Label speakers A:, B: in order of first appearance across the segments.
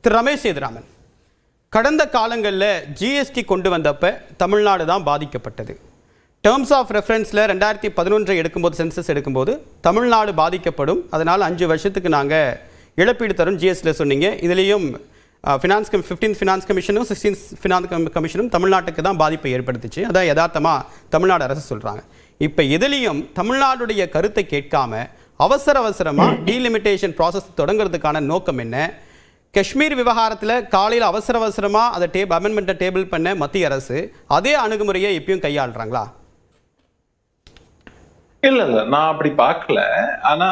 A: திரு ரமேஷ் சேதுராமன், கடந்த காலங்களில் ஜிஎஸ்டி கொண்டு வந்தப்ப தமிழ்நாடு தான் பாதிக்கப்பட்டது. டேர்ம்ஸ் ஆஃப் ரெஃபரன்ஸில் 2011 எடுக்கும்போது, சென்சஸ் எடுக்கும்போது தமிழ்நாடு பாதிக்கப்படும், அதனால் 5 வருஷத்துக்கு நாங்கள் இழப்பீடு தரும் ஜிஎஸ்டியில் சொன்னீங்க. இதுலேயும் 15th ஃபினான்ஸ் கமிஷனும் 16th ஃபினான்ஸ் கமிஷனும் தமிழ்நாட்டுக்கு தான் பாதிப்பை ஏற்படுத்துச்சு. அதான் யதார்த்தமாக தமிழ்நாடு அரசு சொல்கிறாங்க. இப்போ எதுலேயும் தமிழ்நாடுடைய கருத்தை கேட்காம அவசரமாக டீலிமிட்டேஷன் ப்ராசஸ் தொடங்குறதுக்கான நோக்கம் என்ன? காஷ்மீர் விவகாரத்தில் காலையில் அவசரமாக அதை அமெண்ட்மெண்ட்டை டேபிள் பண்ண மத்திய அரசு அதே அணுகுமுறையை இப்பயும் கையாளுறாங்களா?
B: இல்ல நான் அப்படி பார்க்கல. ஆனா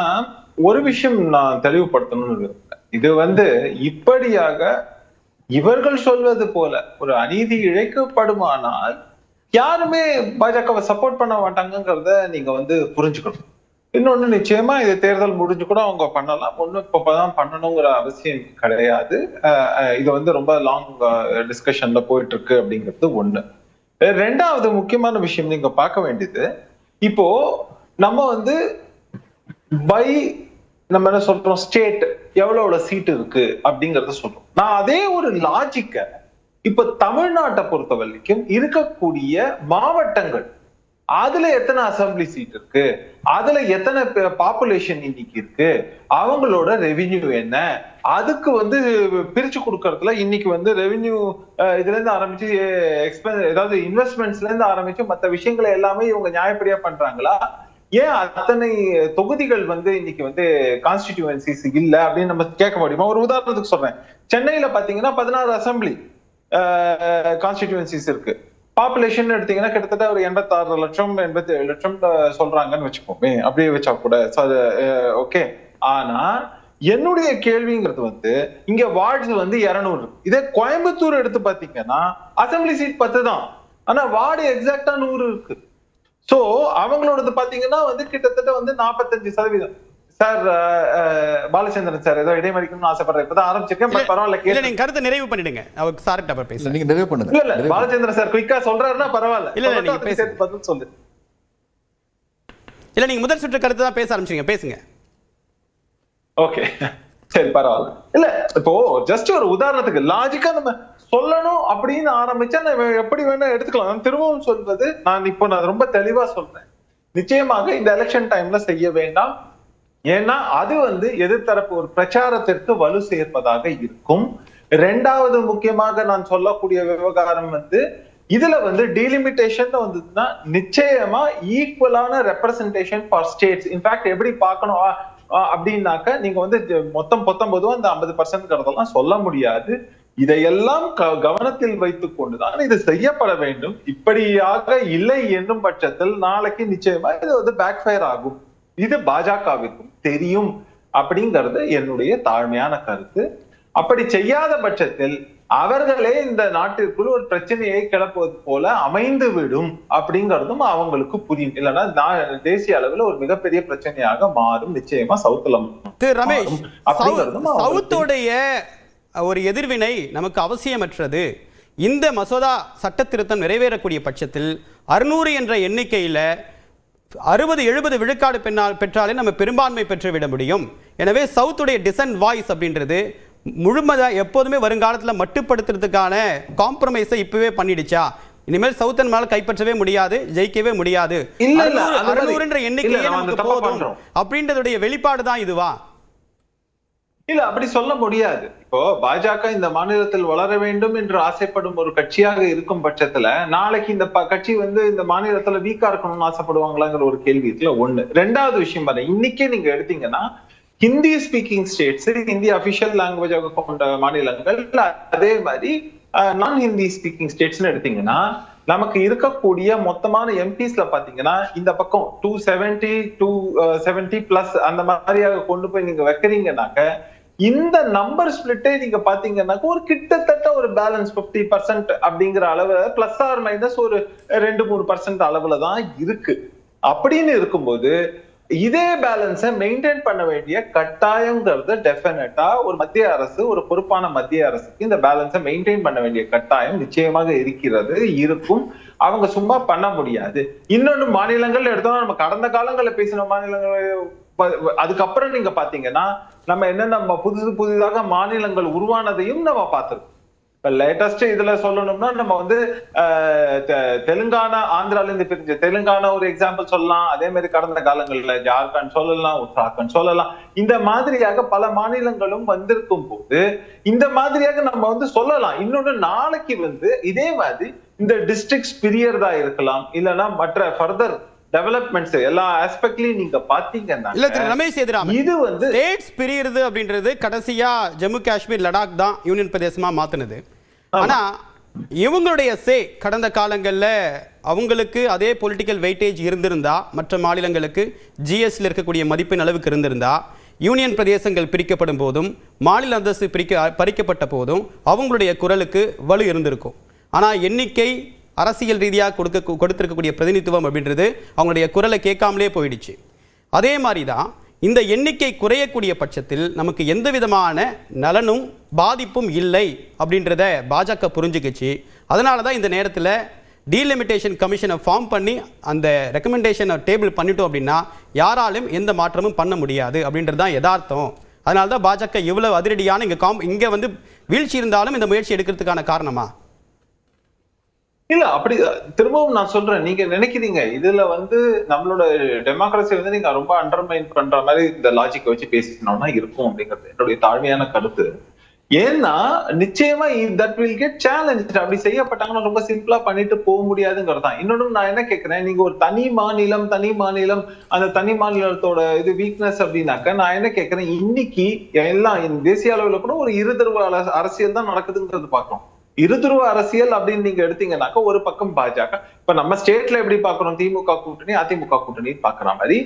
B: ஒரு விஷயம் நான் தெளிவுபடுத்தணும்னு, இது இப்படியாக இவர்கள் சொல்வது போல ஒரு அநீதி இழைக்கப்படுமானால் யாருமே பாஜகவை சப்போர்ட் பண்ண மாட்டாங்கிறத நீங்க புரிஞ்சுக்கணும். இன்னொன்னு, நிச்சயமா இது தேர்தல் முடிஞ்சு கூட அவங்க பண்ணலாம், ஒன்னும் இப்பதான் பண்ணணுங்கிற அவசியம் கிடையாது. இது ரொம்ப லாங் டிஸ்கஷன்ல போயிட்டு இருக்கு அப்படிங்கிறது ஒண்ணு. ரெண்டாவது முக்கியமான விஷயம் நீங்க பார்க்க வேண்டியது, இப்போ நம்ம நம்ம என்ன சொல்றோம், ஸ்டேட் எவ்வளவு சீட் இருக்கு அப்படிங்கறத சொல்றோம். நான் அதே ஒரு லாஜிக்க இப்ப தமிழ்நாட்டை பொறுத்த வரைக்கும் இருக்கக்கூடிய மாவட்டங்கள், அதுல எத்தனை அசம்பிளி சீட் இருக்கு, அதுல எத்தனை பாப்புலேஷன் இன்னைக்கு இருக்கு, அவங்களோட ரெவென்யூ என்ன, அதுக்கு பிரிச்சு கொடுக்கறதுல இன்னைக்கு ரெவென்யூ இதுல இருந்து ஆரம்பிச்சு ஏதாவது இன்வெஸ்ட்மெண்ட்ஸ்ல இருந்து ஆரம்பிச்சு மற்ற விஷயங்களை எல்லாமே இவங்க நியாயப்படியா பண்றாங்களா? ஏன் அத்தனை தொகுதிகள் இன்னைக்கு கான்ஸ்டிடியூவன்சிஸ் இல்ல அப்படின்னு நம்ம கேட்க முடியுமா? ஒரு உதாரணத்துக்கு சொல்றேன், சென்னையில பாத்தீங்கன்னா 16 அசம்பிளி கான்ஸ்டிடியூவன்சிஸ் இருக்கு. பாப்புலேஷன் எடுத்தீங்கன்னா கிட்டத்தட்ட ஒரு 86 லட்சம் 87 லட்சம் சொல்றாங்கன்னு வச்சுப்போமே, அப்படியே வச்சா கூட ஓகே. ஆனா என்னுடைய கேள்விங்கிறது இங்க வார்ட்ஸ் 200. இதே கோயம்புத்தூர் எடுத்து பாத்தீங்கன்னா அசம்பிளி சீட் 10 தான், ஆனா வார்டு எக்ஸாக்டா 100 இருக்கு. சோ அவங்களோடது பாத்தீங்கன்னா கிட்டத்தட்ட 45%. சார் பாலச்சந்திரன் சார் ஏதோ இடைமறிக்கணும்னு ஆசைப்படுறேன், இப்பதான் ஆரம்பிச்சிருக்கேன், பட் பரவாயில்ல, நீங்க கருத்தை நிறைவு பண்ணிடுங்க. அவருக்கு சார்ட்ட அப்புறம் பேசுங்க, நீங்க நிறைவு பண்ணுங்க. இல்ல பாலச்சந்திரன் சார் குயிக்கா சொல்றாருன்னா பரவாயில்ல, இல்ல நீங்க பேசுங்க, பதில் சொல்லு. இல்ல நீங்க முதல் சுற்று கருத்து தான் பேச ஆரம்பிச்சீங்க, பேசுங்க. ஓகே சரி பரவாயில்ல. இல்ல இப்போ ஜஸ்ட் ஒரு உதாரணத்துக்கு லாஜிக்கா நம்ம சொல்லணும் அப்படின்னு ஆரம்பிச்சா நம்ம எப்படி வேணா எடுத்துக்கலாம். திரும்பவும் சொல்வது, நான் ரொம்ப தெளிவா சொல்றேன், நிச்சயமாக இந்த எலெக்ஷன் டைம்ல செய்ய வேண்டாம். ஏன்னா அது எதிர்த்தரப்பு ஒரு பிரச்சாரத்திற்கு வலு சேர்ப்பதாக இருக்கும். ரெண்டாவது முக்கியமாக நான் சொல்லக்கூடிய விவகாரம் இதுல டீலிமிட்டேஷன் வந்ததுன்னா நிச்சயமா ஈக்குவலான ரெப்ரசன்டேஷன் ஃபார் ஸ்டேட்ஸ். இன்ஃபேக்ட் எப்படி பார்க்கணும் அப்படின்னாக்க நீங்க மொத்தம் 19 அந்த 50% சொல்ல முடியாது. இதையெல்லாம் கவனத்தில் வைத்துக் கொண்டுதான் இது செய்யப்பட வேண்டும். இப்படியாக இல்லை என்னும் பட்சத்தில் நாளைக்கு நிச்சயமா இது பேக் ஃபயர் ஆகும். இது பாஜகவிற்கும் தெரியும் அப்படிங்கிறது என்னுடைய தாழ்மையான கருத்து. அப்படி செய்யாத பட்சத்தில் அவர்களே இந்த நாட்டிற்குள் ஒரு பிரச்சனையை கிளப்புவது போல அமைந்து விடும் அப்படிங்கிறதும் அவங்களுக்கு புரியும். இல்லைன்னா தேசிய அளவில் ஒரு மிகப்பெரிய பிரச்சனையாக மாறும் நிச்சயமா சவுத்துல.
A: ரமேஷ், சவுத்தோடைய ஒரு எதிர்வினை நமக்கு அவசியமற்றது. இந்த மசோதா சட்ட திருத்தம் நிறைவேறக்கூடிய பட்சத்தில் 600 என்ற எண்ணிக்கையில் 60-70 விழுக்காடு பெற்றாலே நம்ம பெரும்பான்மை பெற்றுவிட முடியும். எனவே சவுத்துடைய டிசன்ட் வாய்ஸ் அப்படின்றது முழுமையாக எப்போதுமே வருங்காலத்தில் மட்டுப்படுத்துறதுக்கான காம்ப்ரமைஸை இப்பவே பண்ணிடுச்சா? இனிமேல் சவுத்தன் மேல கைப்பற்றவே முடியாது, ஜெயிக்கவே முடியாது, 600 என்ற எண்ணிக்கையே நமக்கு போதும் அப்படின்றதுடைய வெளிப்பாடு தான் இதுவா?
B: இல்ல அப்படி சொல்ல முடியாது. இப்போ பாஜக இந்த மாநிலத்தில் வளர வேண்டும் என்று ஆசைப்படும் ஒரு கட்சியாக இருக்கும் பட்சத்துல நாளைக்கு இந்த கட்சி இந்த மாநிலத்துல வீக்கா இருக்கணும்னு ஆசைப்படுவாங்களாங்கிற ஒரு கேள்வி இருக்குல்ல, ஒண்ணு. ரெண்டாவது விஷயம் பாருங்க, இன்னைக்கே நீங்க எடுத்தீங்கன்னா Hindi speaking states, Hindi official லாங்குவேஜாக கொண்ட மாநிலங்கள், அதே மாதிரி நான் ஹிந்தி ஸ்பீக்கிங் ஸ்டேட்ஸ்னு எடுத்தீங்கன்னா நமக்கு இருக்கக்கூடிய மொத்தமான எம்பிஸ்ல பாத்தீங்கன்னா இந்த பக்கம் 270 270 பிளஸ் அந்த மாதிரியாக கொண்டு போய் நீங்க வைக்கிறீங்கன்னாக்க இந்த நம்பர் ஸ்பிளிட்டே நீங்க பாத்தீங்கன்னாக்க ஒரு கிட்டத்தட்ட ஒரு பேலன்ஸ் 50% அப்படிங்கிற அளவு பிளஸ் ஆர் மைனஸ் ஒரு 2-3% அளவுல தான் இருக்கு. அப்படின்னு இருக்கும்போது இதே பேலன்ஸை மெயின்டைன் பண்ண வேண்டிய கட்டாயம்ங்கிறது டெஃபினட்டா ஒரு மத்திய அரசு, ஒரு பொறுப்பான மத்திய அரசுக்கு இந்த பேலன்ஸை மெயின்டைன் பண்ண வேண்டிய கட்டாயம் நிச்சயமாக இருக்கும். அவங்க சும்மா பண்ண முடியாது. இன்னொன்னு மாநிலங்கள் எடுத்தோம்னா நம்ம கடந்த காலங்களில் பேசின மாநிலங்கள் அதுக்கப்புறம் நீங்க பாத்தீங்கன்னா நம்ம என்னென்ன புதிதாக மாநிலங்கள் உருவானதையும் நம்ம பார்த்திருக்கோம். இப்ப லேட்டஸ்ட் இதுல சொல்லணும்னா நம்ம வந்து தெலுங்கானா, ஆந்திரால இருந்து பிரிஞ்ச தெலுங்கானா ஒரு எக்ஸாம்பிள் சொல்லலாம். அதே மாதிரி கடந்த காலங்கள்ல ஜார்க்கண்ட் சொல்லலாம், உத்தராகண்ட் சொல்லலாம். இந்த மாதிரியாக பல மாநிலங்களும் வந்திருக்கும் போது இந்த மாதிரியாக நம்ம வந்து சொல்லலாம். இன்னொன்னு, நாளைக்கு வந்து இதே மாதிரி இந்த டிஸ்ட்ரிக்ட்ஸ் பிரியறதா இருக்கலாம், இல்லைன்னா மற்ற ஃபர்தர் டெவலப்மெண்ட்ஸ் எல்லா ஆஸ்பெக்ட்லயும் நீங்க பாத்தீங்கன்னா
A: இல்ல திரு ரமேஷ் சேதுராமன்,
B: இது வந்து
A: ஸ்டேட்ஸ் பிரியிறது அப்படின்றது கடைசியா ஜம்மு காஷ்மீர், லடாக் தான் யூனியன் பிரதேசமா மாத்துனது. ஆனா இவங்களுடைய கடந்த காலங்களில் அவங்களுக்கு அதே பொலிட்டிக்கல் வெயிட்டேஜ் இருந்திருந்தா, மற்ற மாநிலங்களுக்கு ஜிஎஸ்ல இருக்கக்கூடிய மதிப்பின் அளவுக்கு இருந்திருந்தா, யூனியன் பிரதேசங்கள் பிரிக்கப்படும் போதும் மாநில அந்தஸ்து பறிக்கப்பட்ட போதும் அவங்களுடைய குரலுக்கு வலு இருந்திருக்கும். ஆனா எண்ணிக்கை, அரசியல் ரீதியாக கொடுத்திருக்கக்கூடிய பிரதிநிதித்துவம் அப்படின்றது அவங்களுடைய குரலை கேட்காமலே போயிடுச்சு. அதே மாதிரி தான் இந்த எண்ணிக்கை குறையக்கூடிய பட்சத்தில் நமக்கு எந்த விதமான நலனும் பாதிப்பும் இல்லை அப்படின்றத பாஜக புரிஞ்சுக்கிச்சு. அதனால தான் இந்த நேரத்தில் டீலிமிட்டேஷன் கமிஷனை ஃபார்ம் பண்ணி அந்த ரெக்கமெண்டேஷனை டேபிள் பண்ணிட்டோம் அப்படின்னா யாராலும் எந்த மாற்றமும் பண்ண முடியாது அப்படின்றது தான் யதார்த்தம். அதனால தான் பாஜக இவ்வளவு அதிரடியான இங்கே வந்து வீழ்ச்சி இருந்தாலும் இந்த முயற்சி எடுக்கிறதுக்கான காரணமா?
B: இல்ல, அப்படி திரும்பவும் நான் சொல்றேன், நீங்க நினைக்கிறீங்க இதுல வந்து நம்மளோட டெமோக்ரஸி வந்து நீங்க ரொம்ப அண்டர்மைன் பண்ற மாதிரி இந்த லாஜிக் வச்சு பேசினோம்னா இருக்கும் அப்படிங்கிறது என்னுடைய தாழ்மையான கருத்து. ஏன்னா நிச்சயமா தட் வில் கெட் சேலஞ்ச். அப்படி செய்யப்பட்டாங்கன்னா ரொம்ப சிம்பிளா பண்ணிட்டு போக முடியாதுங்கிறது தான். இன்னொன்னு நான் என்ன கேட்கிறேன், நீங்க ஒரு தனி மாநிலம் அந்த தனி மாநிலத்தோட இது வீக்னஸ் அப்படின்னாக்க நான் என்ன கேட்கிறேன், இன்னைக்கு எல்லாம் தேசிய அளவுல கூட ஒரு இருதரவு அரசியல் தான் நடக்குதுங்கிறது பார்க்கணும். இருதுருவ அரசியல் அப்படின்னு நீங்க எடுத்தீங்கன்னாக்க ஒரு பக்கம் பாஜக, இப்ப நம்ம ஸ்டேட்ல எப்படி பாக்குறோம், திமுக கூட்டணி அதிமுக கூட்டணி பாக்குற மாதிரி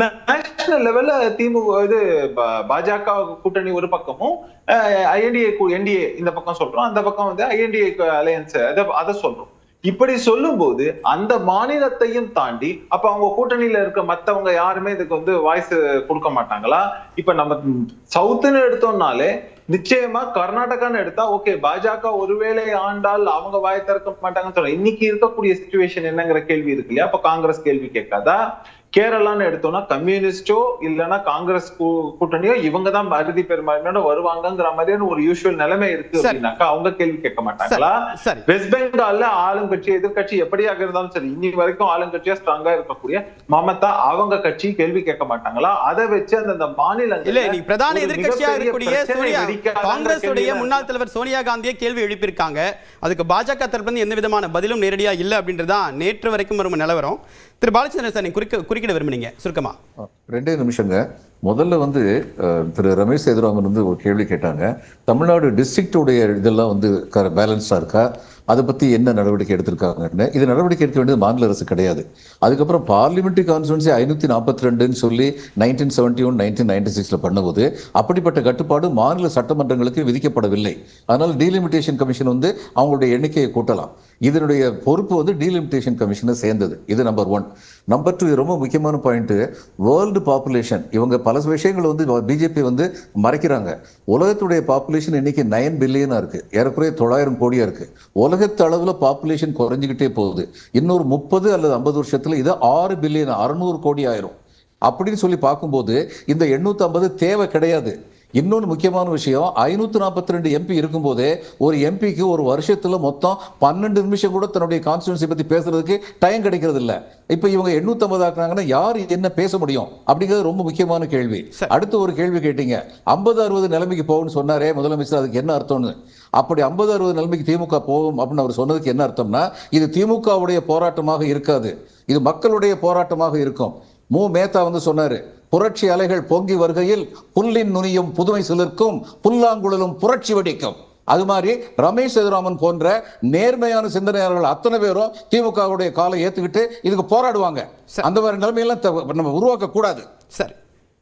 B: நேஷனல் லெவல்ல பாஜக கூட்டணி ஒரு பக்கமும் என்டிஏ இந்த பக்கம் சொல்றோம், அந்த பக்கம் வந்து ஐஎன்டிஏ அலையன்ஸ் அதை சொல்றோம். இப்படி சொல்லும் போது அந்த மாநிலத்தையும் தாண்டி அப்ப அவங்க கூட்டணியில இருக்க மத்தவங்க யாருமே இதுக்கு வந்து வாய்ஸ் கொடுக்க மாட்டாங்களா? இப்ப நம்ம சவுத்துன்னு எடுத்தோம்னாலே நிச்சயமா கர்நாடகான்னு எடுத்தா ஓகே, பாஜக ஒருவேளை ஆண்டால் அவங்க வாய் திறக்க மாட்டாங்கன்னு சொல்ல. இன்னைக்கு இருக்கக்கூடிய சிச்சுவேஷன் என்னங்கிற கேள்வி இருக்கு இல்லையா? அப்ப காங்கிரஸ் கேள்வி கேட்காதா? கேரளான்னு எடுத்தோம்னா கம்யூனிஸ்டோ இல்லைன்னா காங்கிரஸ் கூட்டணியோ இவங்க தான் அறுதி பெரும்பான்மையோட வருவாங்கிற மாதிரியான ஒரு யூசுவல் நிலைமை இருக்கு அப்படின்னாக்கா அவங்க கேள்வி கேட்க மாட்டாங்களா? வெஸ்ட் பெங்கால்ல ஆளுங்கட்சி எதிர்கட்சி எப்படியாக இருந்தாலும் சரி, இன்னி வரைக்கும் ஆளுங்கட்சியா ஸ்ட்ராங்கா இருக்கக்கூடிய மமதா அவங்க கட்சி கேள்வி கேட்க மாட்டாங்களா? அதை வச்சு அந்த மாநிலங்கள்
A: பிரதான எதிர்கட்சியா இருக்கக்கூடிய காங்கிரஸ் முன்னாள் தலைவர் சோனியா காந்தியை கேள்வி எழுப்பியிருக்காங்க. அதுக்கு பாஜக தரப்புல எந்த விதமான பதிலும் நேரடியா இல்லை அப்படின்றதான் நேற்று வரைக்கும் ஒரு நிலவரம். திரு பாலச்சந்திரன் சார், நீங்க குறுக்கிட விரும்புனீங்க, சுருக்கமா
C: 2 நிமிஷங்க. முதல்ல வந்து திரு ரமேஷ் சேதுராமன் வந்து ஒரு கேள்வி கேட்டாங்க, தமிழ்நாடு டிஸ்ட்ரிக்டோடைய இதெல்லாம் வந்து பேலன்ஸா இருக்கா, அதை பத்தி என்ன நடவடிக்கை எடுத்திருக்காங்கன்னு. இது நடவடிக்கை எடுக்க வேண்டியது மாநில அரசு கிடையாது. அதுக்கப்புறம் பார்லிமெண்ட்ரி கான்ஸ்டிடுவன்சி 542 சொல்லி 1971 1996 பண்ணும்போது அப்படிப்பட்ட கட்டுப்பாடு மாநில சட்டமன்றங்களுக்கு விதிக்கப்படவில்லை. அதனால டீலிமிட்டேஷன் கமிஷன் வந்து அவங்களுடைய எண்ணிக்கையை கூட்டலாம். இதனுடைய பொறுப்பு வந்து டீலிமிட்டேஷன் கமிஷனை சேர்ந்தது. இது நம்பர் 1. நம்பர் 2, ரொம்ப முக்கியமான பாயிண்ட், வேர்ல்டு பாப்புலேஷன். இவங்க பல விஷயங்கள் வந்து பிஜேபி வந்து மறைக்கிறாங்க. உலகத்துடைய பாப்புலேஷன் இன்னைக்கு 9 பில்லியனா இருக்கு, ஏறக்குறைய 900 கோடியா இருக்கு. உலகத்து அளவுல பாப்புலேஷன் குறைஞ்சிக்கிட்டே போகுது. இன்னொரு 30 அல்லது 50 வருஷத்துல இது 6 பில்லியன் 600 கோடி ஆயிரும். அப்படின்னு சொல்லி பார்க்கும்போது இந்த 850 தேவை கிடையாது. இன்னொன்று முக்கியமான விஷயம், 542 எம்பி இருக்கும்போதே ஒரு எம்பிக்கு ஒரு வருஷத்துல மொத்தம் 12 நிமிஷம் கூட தன்னுடைய கான்ஸ்டிடுவன்சி பத்தி பேசுறதுக்கு டைம் கிடைக்கிறது இல்ல. இப்ப இவங்க 850 ஆக்குறாங்கன்னா யார் என்ன பேச முடியும் அப்படிங்கிறது ரொம்ப முக்கியமான கேள்வி. அடுத்து ஒரு கேள்வி கேட்டீங்க, 50-60 நிலைமைக்கு போகும்னு சொன்னாரே முதலமைச்சர், அதுக்கு என்ன அர்த்தம்னு. அப்படி 50-60 நிலைமைக்கு திமுக போகும் அப்படின்னு அவர் சொன்னதுக்கு என்ன அர்த்தம்னா, இது திமுகவுடைய போராட்டமாக இருக்காது, இது மக்களுடைய போராட்டமாக இருக்கும். மேத்தா வந்து சொன்னாரு, புரட்சி அலைகள் பொங்கி வருகையில் புல்லின் நுனியும் புதுமை சிலிர்க்கும், புல்லாங்குழலும் புரட்சி வெடிக்கும். அது மாதிரி ரமேஷ் சேதுராமன் போன்ற நேர்மையான சிந்தனையாளர்கள் அத்தனை பேரும் திமுகவுடைய காலை ஏத்துக்கிட்டு இதுக்கு போராடுவாங்க. அந்த மாதிரி நிலைமையெல்லாம் நம்ம உருவாக்க கூடாது.
A: சரி.